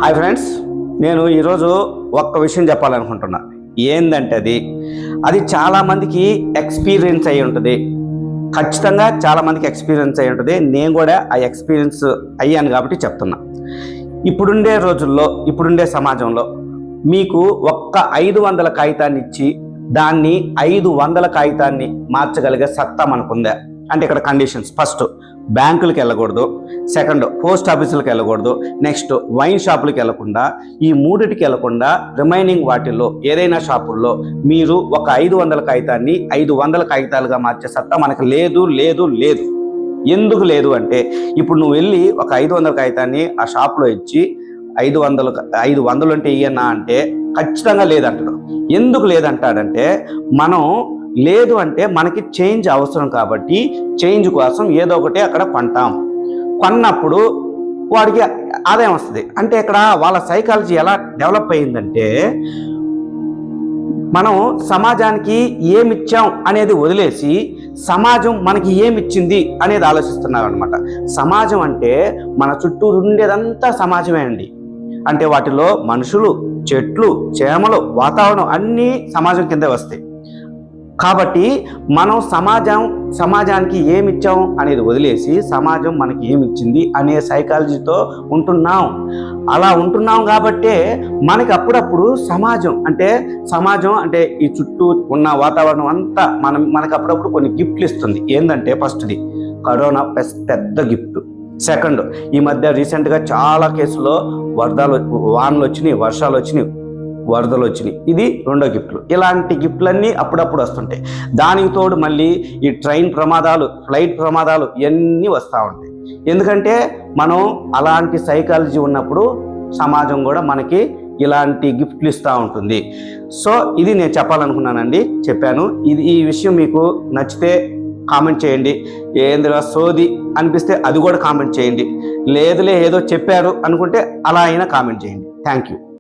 Hi friends, నేను ఈరోజు ఒక్క విషయం చెప్పాలనుకుంటున్నా. ఏందంటే అది చాలామందికి ఎక్స్పీరియన్స్ అయి ఉంటుంది. ఖచ్చితంగా చాలామందికి ఎక్స్పీరియన్స్ అయి ఉంటుంది. నేను కూడా ఆ ఎక్స్పీరియన్స్ అయ్యాను కాబట్టి చెప్తున్నా. ఇప్పుడుండే రోజుల్లో, ఇప్పుడుండే సమాజంలో మీకు ఒక్క 500 కాగితాన్ని ఇచ్చి దాన్ని 500 కాగితాన్ని మార్చగలిగే సత్తా మనకుందా అంటే ఇక్కడ కండిషన్స్: ఫస్ట్, బ్యాంకులకు వెళ్ళకూడదు. సెకండ్, పోస్ట్ ఆఫీసులకు వెళ్ళకూడదు. నెక్స్ట్, వైన్ షాపులకు వెళ్ళకుండా, ఈ మూడిటికి వెళ్ళకుండా రిమైనింగ్ వాటిల్లో ఏదైనా షాపుల్లో మీరు ఒక 500 కాగితాన్ని 500 కాగితాలుగా మార్చే సత్తా మనకు లేదు లేదు లేదు. ఎందుకు లేదు అంటే, ఇప్పుడు నువ్వు వెళ్ళి ఒక 500 కాగితాన్ని ఆ షాప్లో ఇచ్చి 500 అంటే ఇయ్యన్నా అంటే ఖచ్చితంగా లేదంటాడు. ఎందుకు లేదంటాడంటే, మనం లేదు అంటే మనకి చేంజ్ అవసరం కాబట్టి చేంజ్ కోసం ఏదో ఒకటి అక్కడ కొన్నప్పుడు వాడికి ఆదాయం వస్తుంది. అంటే ఇక్కడ వాళ్ళ సైకాలజీ ఎలా డెవలప్ అయ్యిందంటే, మనం సమాజానికి ఏమిచ్చాం అనేది వదిలేసి సమాజం మనకి ఏమిచ్చింది అనేది ఆలోచిస్తున్నారు అనమాట. సమాజం అంటే మన చుట్టూ ఉండేదంతా సమాజమే అండి. అంటే వాటిలో మనుషులు, చెట్లు, చేమలు, వాతావరణం అన్నీ సమాజం కిందే వస్తాయి. కాబట్టి మనం సమాజానికి ఏమిచ్చాం అనేది వదిలేసి సమాజం మనకి ఏమిచ్చింది అనే సైకాలజీతో ఉంటున్నాం. అలా ఉంటున్నాం కాబట్టే మనకి అప్పుడప్పుడు సమాజం అంటే ఈ చుట్టూ ఉన్న వాతావరణం అంతా మనకి అప్పుడప్పుడు కొన్ని గిఫ్ట్లు ఇస్తుంది. ఏంటంటే, ఫస్ట్ది కరోనా పెద్ద గిఫ్ట్. సెకండ్, ఈ మధ్య రీసెంట్గా చాలా కేసులో వానలు వచ్చినాయి, వర్షాలు వచ్చినాయి, వరదలు వచ్చినాయి. ఇది రెండో గిఫ్ట్లు. ఇలాంటి గిఫ్ట్లన్నీ అప్పుడప్పుడు వస్తుంటాయి. దానికి తోడు మళ్ళీ ఈ ట్రైన్ ప్రమాదాలు, ఫ్లైట్ ప్రమాదాలు ఇవన్నీ వస్తూ ఉంటాయి. ఎందుకంటే మనం అలాంటి సైకాలజీ ఉన్నప్పుడు సమాజం కూడా మనకి ఇలాంటి గిఫ్ట్లు ఇస్తూ ఉంటుంది. సో ఇది నేను చెప్పాలనుకున్నానండి, చెప్పాను. ఈ విషయం మీకు నచ్చితే కామెంట్ చేయండి. ఏందిరా సోది అనిపిస్తే అది కూడా కామెంట్ చేయండి. లేదులే ఏదో చెప్పారు అనుకుంటే అలా అయినా కామెంట్ చేయండి. Thank you.